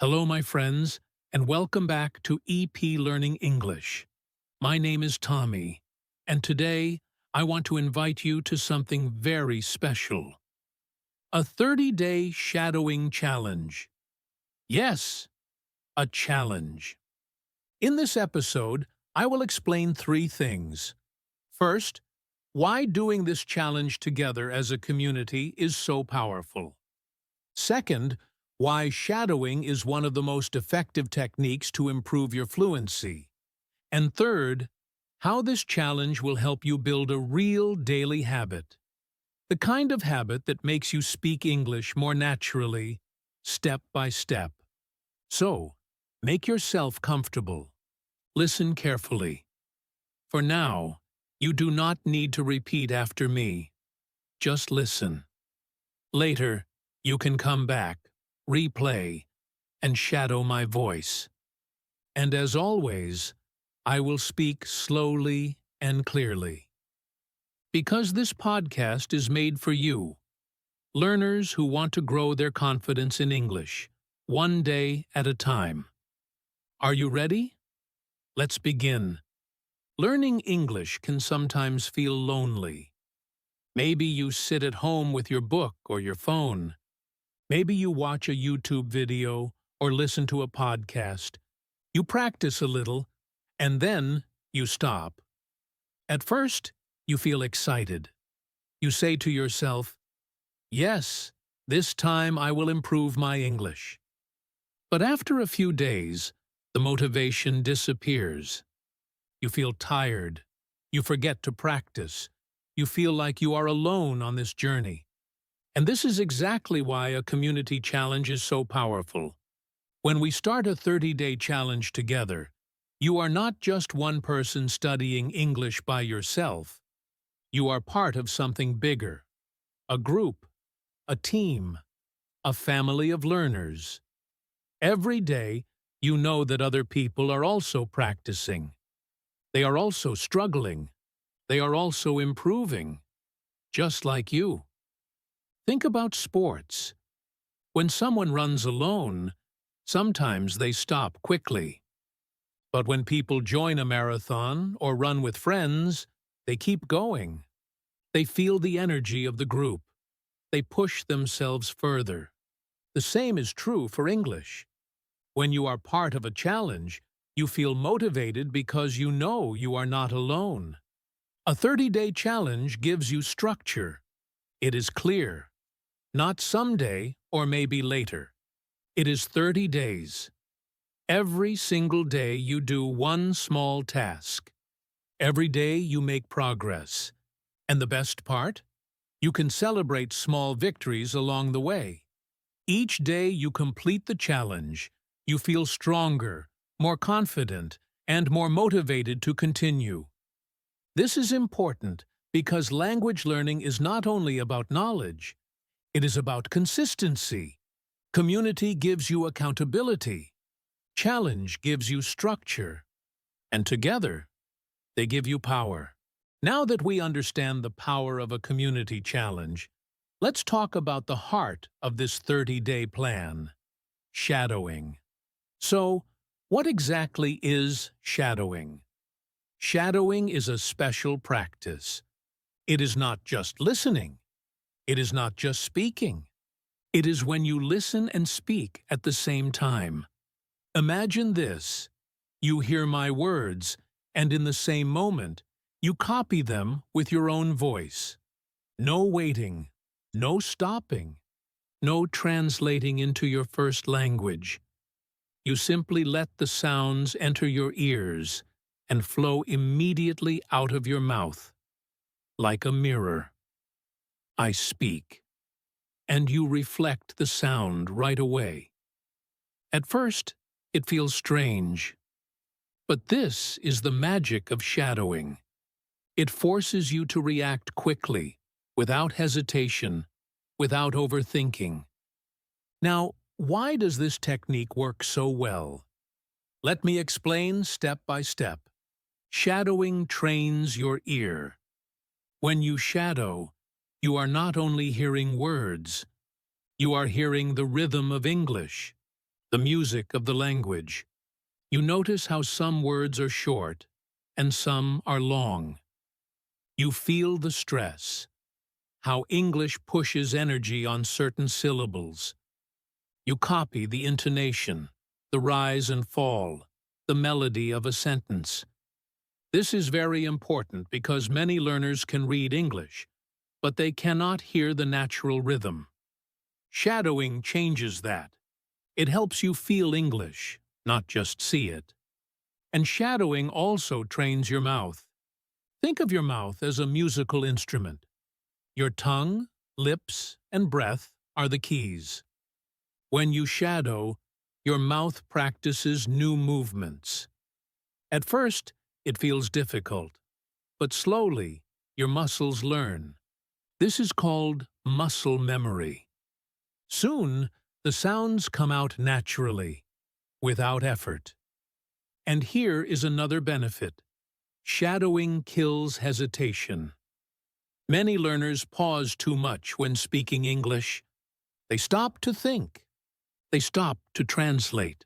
Hello, my friends, and welcome back to EP Learning English. My name is Tommy, and today I want to invite you to something very special. A 30-day shadowing challenge. Yes, a challenge. In this episode, I will explain three things. First, why doing this challenge together as a community is so powerful. Second, why shadowing is one of the most effective techniques to improve your fluency. And third, how this challenge will help you build a real daily habit. The kind of habit that makes you speak English more naturally, step by step. So, make yourself comfortable. Listen carefully. For now, you do not need to repeat after me. Just listen. Later, you can come back, replay, and shadow my voice. And as always, I will speak slowly and clearly. Because this podcast is made for you, learners who want to grow their confidence in English, one day at a time. Are you ready? Let's begin. Learning English can sometimes feel lonely. Maybe you sit at home with your book or your phone. Maybe you watch a YouTube video or listen to a podcast. You practice a little, and then you stop. At first, you feel excited. You say to yourself, "Yes, this time I will improve my English." But after a few days, the motivation disappears. You feel tired. You forget to practice. You feel like you are alone on this journey. And this is exactly why a community challenge is so powerful. When we start a 30-day challenge together, you are not just one person studying English by yourself. You are part of something bigger, a group, a team, a family of learners. Every day, you know that other people are also practicing. They are also struggling. They are also improving, just like you. Think about sports. When someone runs alone, sometimes they stop quickly. But when people join a marathon or run with friends, they keep going. They feel the energy of the group. They push themselves further. The same is true for English. When you are part of a challenge, you feel motivated because you know you are not alone. A 30-day challenge gives you structure. It is clear. Not someday or maybe later. It is 30 days. Every single day you do one small task. Every day you make progress. And the best part? You can celebrate small victories along the way. Each day you complete the challenge, you feel stronger, more confident, and more motivated to continue. This is important because language learning is not only about knowledge. It is about consistency. Community gives you accountability. Challenge gives you structure. And together, they give you power. Now that we understand the power of a community challenge, let's talk about the heart of this 30-day plan: shadowing. So, what exactly is shadowing? Shadowing is a special practice. It is not just listening. It is not just speaking. It is when you listen and speak at the same time. Imagine this. You hear my words, and in the same moment, you copy them with your own voice. No waiting, no stopping, no translating into your first language. You simply let the sounds enter your ears and flow immediately out of your mouth, like a mirror. I speak, and you reflect the sound right away. At first, it feels strange. But this is the magic of shadowing. It forces you to react quickly, without hesitation, without overthinking. Now, why does this technique work so well? Let me explain step by step. Shadowing trains your ear. When you shadow, you are not only hearing words, you are hearing the rhythm of English, the music of the language. You notice how some words are short and some are long. You feel the stress, how English pushes energy on certain syllables. You copy the intonation, the rise and fall, the melody of a sentence. This is very important because many learners can read English, but they cannot hear the natural rhythm. Shadowing changes that. It helps you feel English, not just see it. And shadowing also trains your mouth. Think of your mouth as a musical instrument. Your tongue, lips, and breath are the keys. When you shadow, your mouth practices new movements. At first, it feels difficult, but slowly, your muscles learn. This is called muscle memory. Soon, the sounds come out naturally, without effort. And here is another benefit. Shadowing kills hesitation. Many learners pause too much when speaking English. They stop to think. They stop to translate.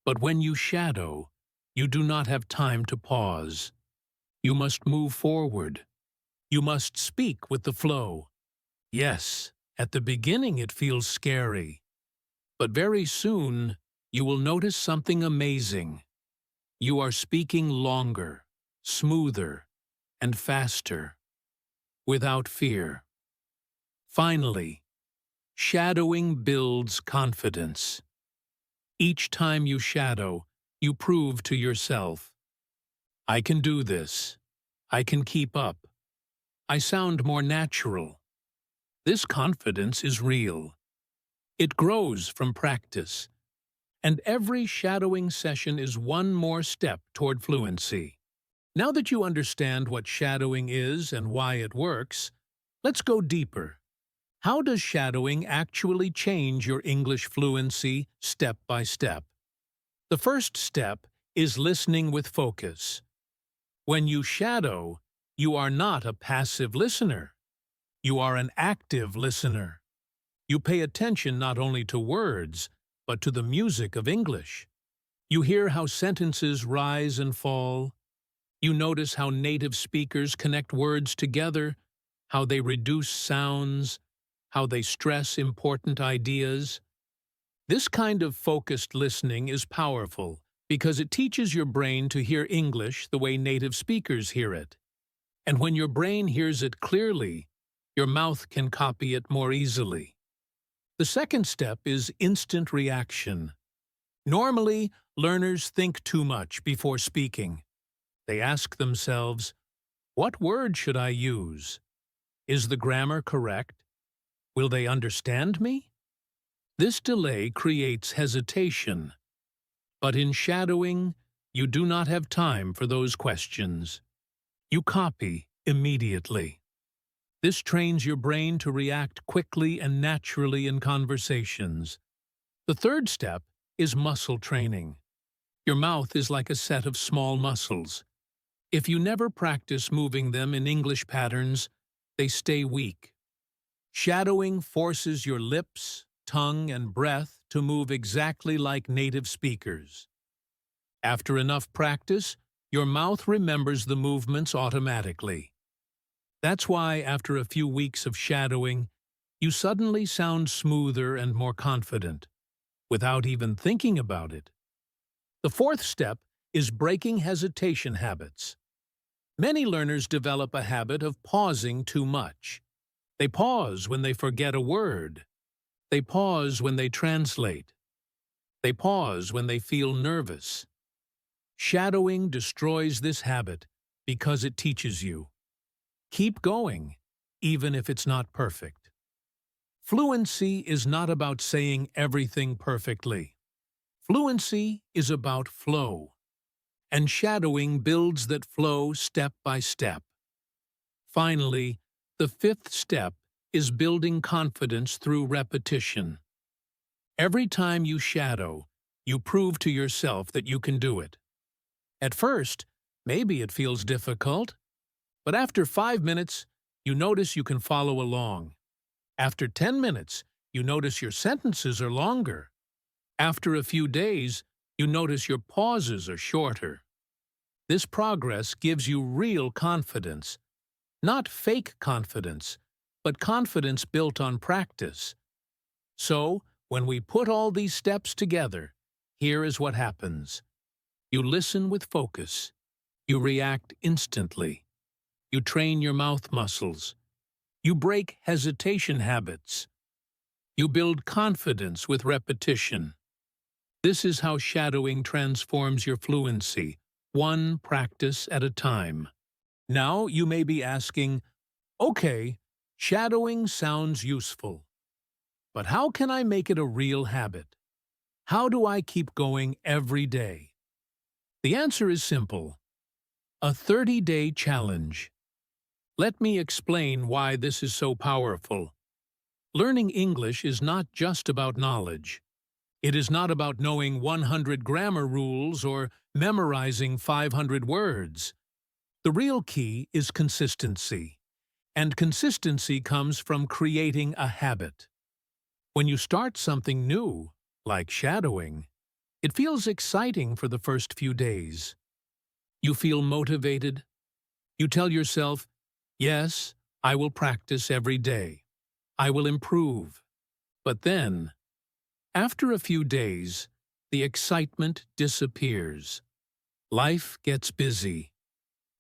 But when you shadow, you do not have time to pause. You must move forward. You must speak with the flow. Yes, at the beginning it feels scary. But very soon, you will notice something amazing. You are speaking longer, smoother, and faster, without fear. Finally, shadowing builds confidence. Each time you shadow, you prove to yourself, I can do this. I can keep up. I sound more natural. This confidence is real. It grows from practice. And every shadowing session is one more step toward fluency. Now that you understand what shadowing is and why it works, let's go deeper. How does shadowing actually change your English fluency step by step? The first step is listening with focus. When you shadow, you are not a passive listener. You are an active listener. You pay attention not only to words, but to the music of English. You hear how sentences rise and fall. You notice how native speakers connect words together, how they reduce sounds, how they stress important ideas. This kind of focused listening is powerful because it teaches your brain to hear English the way native speakers hear it. And when your brain hears it clearly, your mouth can copy it more easily. The second step is instant reaction. Normally, learners think too much before speaking. They ask themselves, what word should I use? Is the grammar correct? Will they understand me? This delay creates hesitation. But in shadowing, you do not have time for those questions. You copy immediately. This trains your brain to react quickly and naturally in conversations. The third step is muscle training. Your mouth is like a set of small muscles. If you never practice moving them in English patterns, they stay weak. Shadowing forces your lips, tongue, and breath to move exactly like native speakers. After enough practice, your mouth remembers the movements automatically. That's why, after a few weeks of shadowing, you suddenly sound smoother and more confident, without even thinking about it. The fourth step is breaking hesitation habits. Many learners develop a habit of pausing too much. They pause when they forget a word. They pause when they translate. They pause when they feel nervous. Shadowing destroys this habit because it teaches you. Keep going, even if it's not perfect. Fluency is not about saying everything perfectly. Fluency is about flow, and shadowing builds that flow step by step. Finally, the fifth step is building confidence through repetition. Every time you shadow, you prove to yourself that you can do it. At first, maybe it feels difficult, but after 5 minutes, you notice you can follow along. After 10 minutes, you notice your sentences are longer. After a few days, you notice your pauses are shorter. This progress gives you real confidence, not fake confidence, but confidence built on practice. So, when we put all these steps together, here is what happens. You listen with focus. You react instantly. You train your mouth muscles. You break hesitation habits. You build confidence with repetition. This is how shadowing transforms your fluency, one practice at a time. Now you may be asking, okay, shadowing sounds useful, but how can I make it a real habit? How do I keep going every day? The answer is simple. A 30-day challenge. Let me explain why this is so powerful. Learning English is not just about knowledge. It is not about knowing 100 grammar rules or memorizing 500 words. The real key is consistency, and consistency comes from creating a habit. When you start something new, like shadowing, it feels exciting for the first few days. You feel motivated. You tell yourself, yes, I will practice every day. I will improve. But then, after a few days, the excitement disappears. Life gets busy.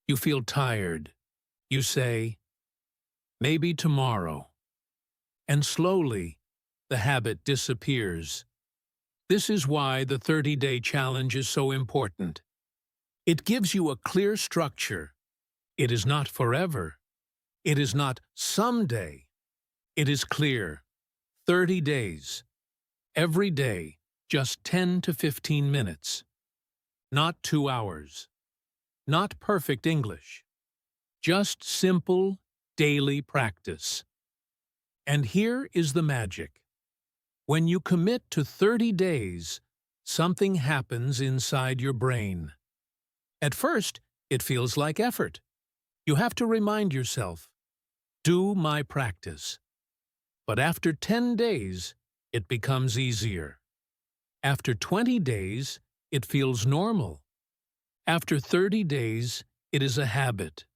You feel tired. You say, maybe tomorrow. And slowly, the habit disappears. This is why the 30-day challenge is so important. It gives you a clear structure. It is not forever. It is not someday. It is clear. 30 days. Every day, just 10 to 15 minutes. Not 2 hours. Not perfect English. Just simple, daily practice. And here is the magic. When you commit to 30 days, something happens inside your brain. At first, it feels like effort. You have to remind yourself, do my practice. But after 10 days, it becomes easier. After 20 days, it feels normal. After 30 days, it is a habit.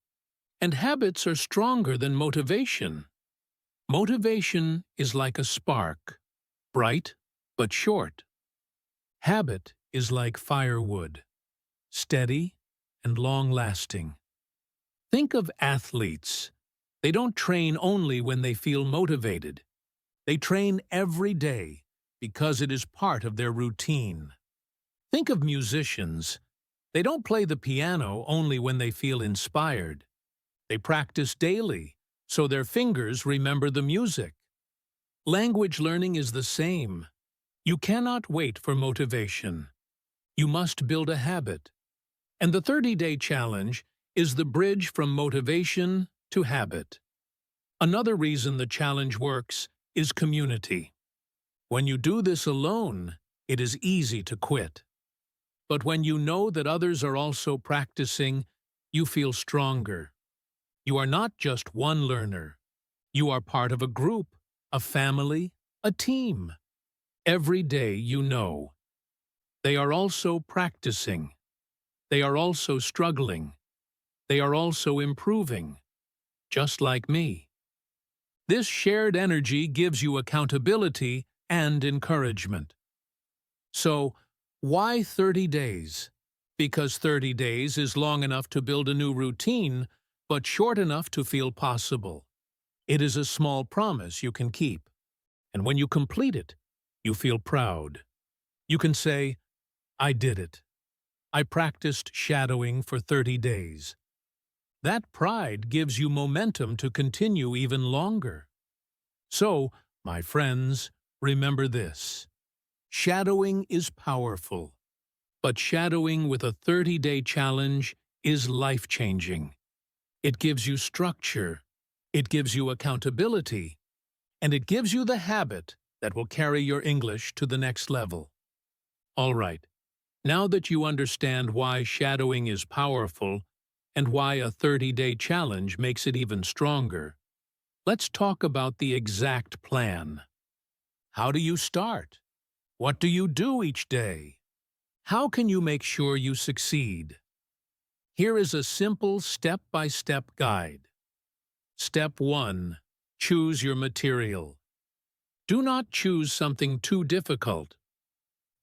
And habits are stronger than motivation. Motivation is like a spark, bright but short. Habit is like firewood, steady and long-lasting. Think of athletes. They don't train only when they feel motivated. They train every day because it is part of their routine. Think of musicians. They don't play the piano only when they feel inspired. They practice daily, so their fingers remember the music. Language learning is the same. You cannot wait for motivation. You must build a habit. And the 30-day challenge is the bridge from motivation to habit. Another reason the challenge works is community. When you do this alone, it is easy to quit. But when you know that others are also practicing, you feel stronger. You are not just one learner. You are part of a group, a family, a team. Every day you know. They are also practicing. They are also struggling. They are also improving, just like me. This shared energy gives you accountability and encouragement. So, why 30 days? Because 30 days is long enough to build a new routine, but short enough to feel possible. It is a small promise you can keep. And when you complete it, you feel proud. You can say, I did it. I practiced shadowing for 30 days. That pride gives you momentum to continue even longer. So, my friends, remember this. Shadowing is powerful, but shadowing with a 30-day challenge is life-changing. It gives you structure, it gives you accountability, and it gives you the habit that will carry your English to the next level. All right, now that you understand why shadowing is powerful and why a 30-day challenge makes it even stronger, let's talk about the exact plan. How do you start? What do you do each day? How can you make sure you succeed? Here is a simple step-by-step guide. Step 1. Choose your material. Do not choose something too difficult.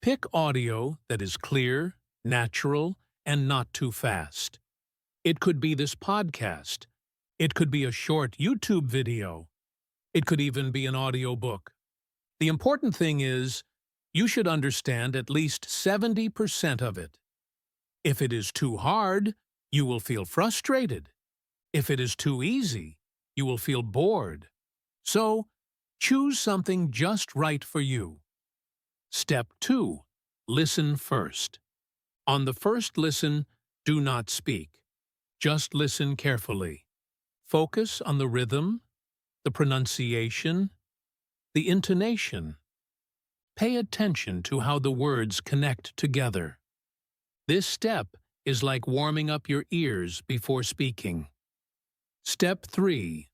Pick audio that is clear, natural, and not too fast. It could be this podcast. It could be a short YouTube video. It could even be an audiobook. The important thing is, you should understand at least 70% of it. If it is too hard, you will feel frustrated. If it is too easy, you will feel bored. So, choose something just right for you. Step 2. Listen first. On the first listen, do not speak. Just listen carefully. Focus on the rhythm, the pronunciation, the intonation. Pay attention to how the words connect together. This step is like warming up your ears before speaking. Step 3.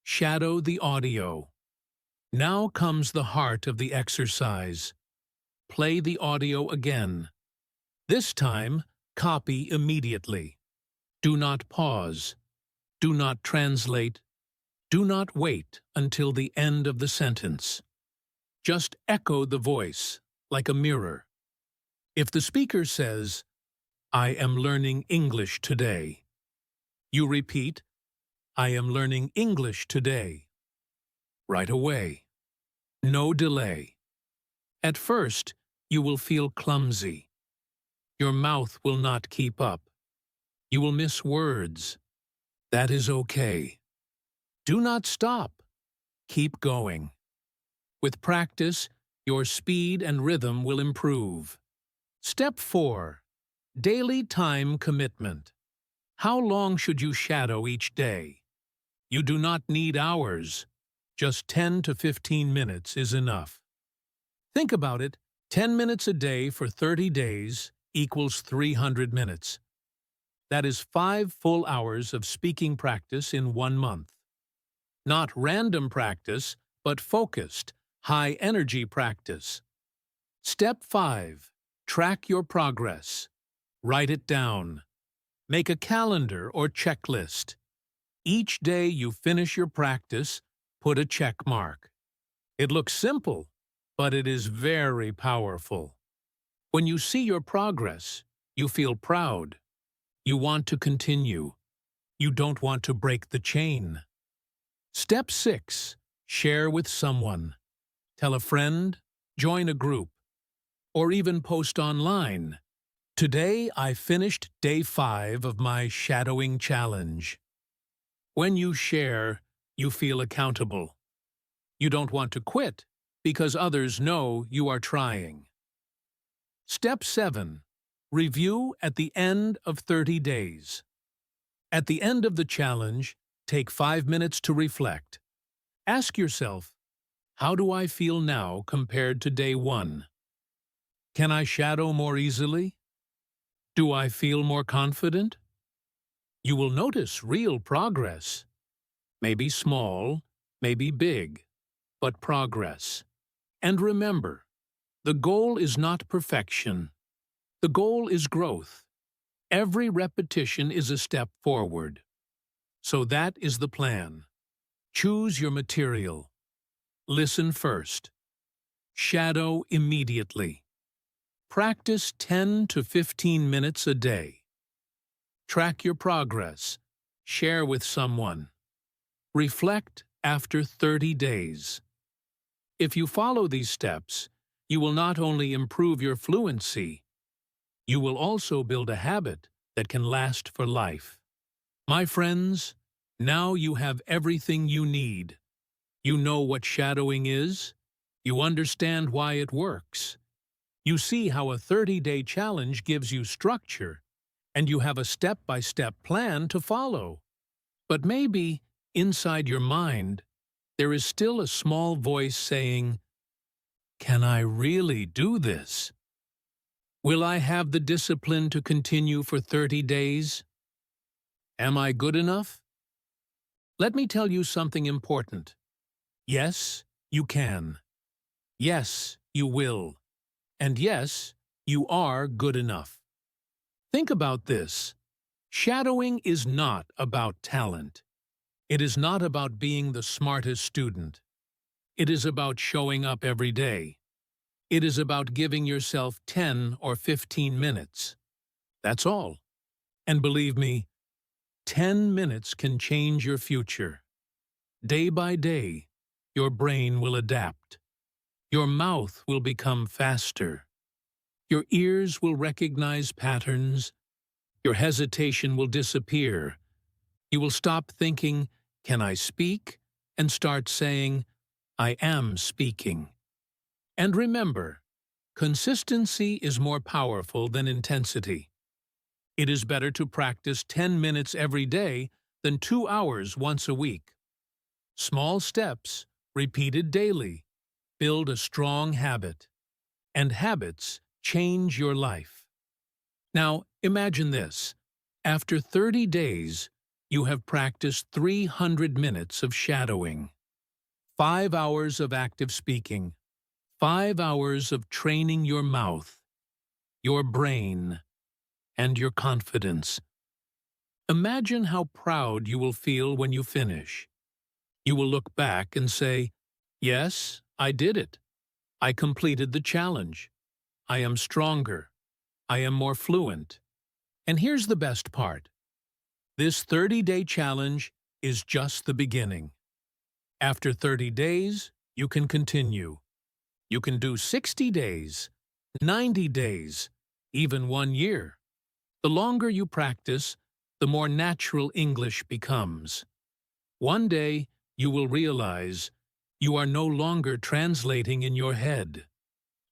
Shadow the audio. Now comes the heart of the exercise. Play the audio again. This time, copy immediately. Do not pause. Do not translate. Do not wait until the end of the sentence. Just echo the voice, like a mirror. If the speaker says, "I am learning English today," you repeat, "I am learning English today," right away. No delay. At first, you will feel clumsy. Your mouth will not keep up. You will miss words. That is okay. Do not stop. Keep going. With practice, your speed and rhythm will improve. Step 4. Daily time commitment. How long should you shadow each day? You do not need hours. Just 10 to 15 minutes is enough. Think about it. 10 minutes a day for 30 days equals 300 minutes. That is 5 full hours of speaking practice in 1 month. Not random practice, but focused, high-energy practice. Step 5. Track your progress. Write it down. Make a calendar or checklist. Each day you finish your practice, put a check mark. It looks simple, but it is very powerful. When you see your progress, you feel proud. You want to continue. You don't want to break the chain. Step 6. Share with someone. Tell a friend, join a group, or even post online. Today I finished day 5 of my shadowing challenge. When you share, you feel accountable. You don't want to quit because others know you are trying. Step 7. Review at the end of 30 days. At the end of the challenge, take 5 minutes to reflect. Ask yourself, how do I feel now compared to day 1? Can I shadow more easily? Do I feel more confident? You will notice real progress. Maybe small, maybe big, but progress. And remember, the goal is not perfection. The goal is growth. Every repetition is a step forward. So that is the plan. Choose your material. Listen first. Shadow immediately. Practice 10 to 15 minutes a day. Track your progress. Share with someone. Reflect after 30 days. If you follow these steps, you will not only improve your fluency, you will also build a habit that can last for life. My friends, now you have everything you need. You know what shadowing is. You understand why it works. You see how a 30-day challenge gives you structure, and you have a step-by-step plan to follow. But maybe, inside your mind, there is still a small voice saying, "Can I really do this? Will I have the discipline to continue for 30 days? Am I good enough?" Let me tell you something important. Yes, you can. Yes, you will. And yes, you are good enough. Think about this. Shadowing is not about talent. It is not about being the smartest student. It is about showing up every day. It is about giving yourself 10 or 15 minutes. That's all. And believe me, 10 minutes can change your future. Day by day, your brain will adapt. Your mouth will become faster. Your ears will recognize patterns. Your hesitation will disappear. You will stop thinking, "Can I speak?" and start saying, "I am speaking." And remember, consistency is more powerful than intensity. It is better to practice 10 minutes every day than 2 hours once a week. Small steps, repeated daily, build a strong habit. And habits change your life. Now, imagine this. After 30 days, you have practiced 300 minutes of shadowing, 5 hours of active speaking, 5 hours of training your mouth, your brain, and your confidence. Imagine how proud you will feel when you finish. You will look back and say, "Yes, I did it. I completed the challenge. I am stronger. I am more fluent." And here's the best part. This 30-day challenge is just the beginning. After 30 days, you can continue. You can do 60 days, 90 days, even 1 year. The longer you practice, the more natural English becomes. One day, you will realize you are no longer translating in your head.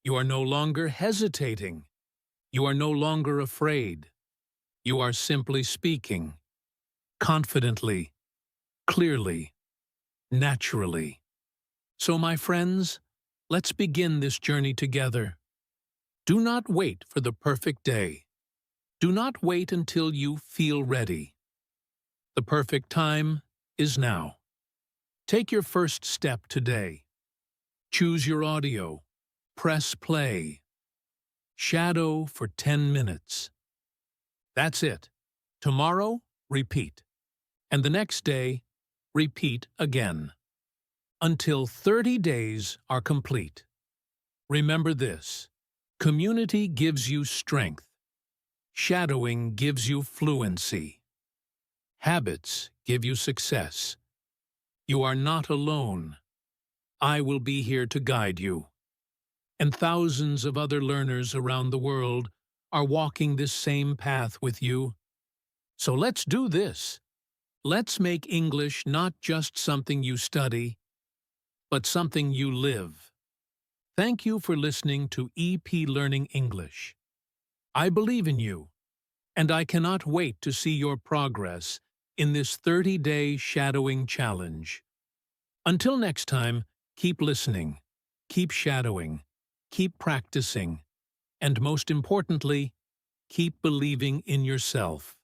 You are no longer hesitating. You are no longer afraid. You are simply speaking, confidently, clearly, naturally. So, my friends, let's begin this journey together. Do not wait for the perfect day. Do not wait until you feel ready. The perfect time is now. Take your first step today. Choose your audio. Press play. Shadow for 10 minutes. That's it. Tomorrow, repeat. And the next day, repeat again. Until 30 days are complete. Remember this. Community gives you strength. Shadowing gives you fluency. Habits give you success. You are not alone. I will be here to guide you. And thousands of other learners around the world are walking this same path with you. So let's do this. Let's make English not just something you study, but something you live. Thank you for listening to EP Learning English. I believe in you, and I cannot wait to see your progress in this 30-day shadowing challenge. Until next time, keep listening, keep shadowing, keep practicing, and most importantly, keep believing in yourself.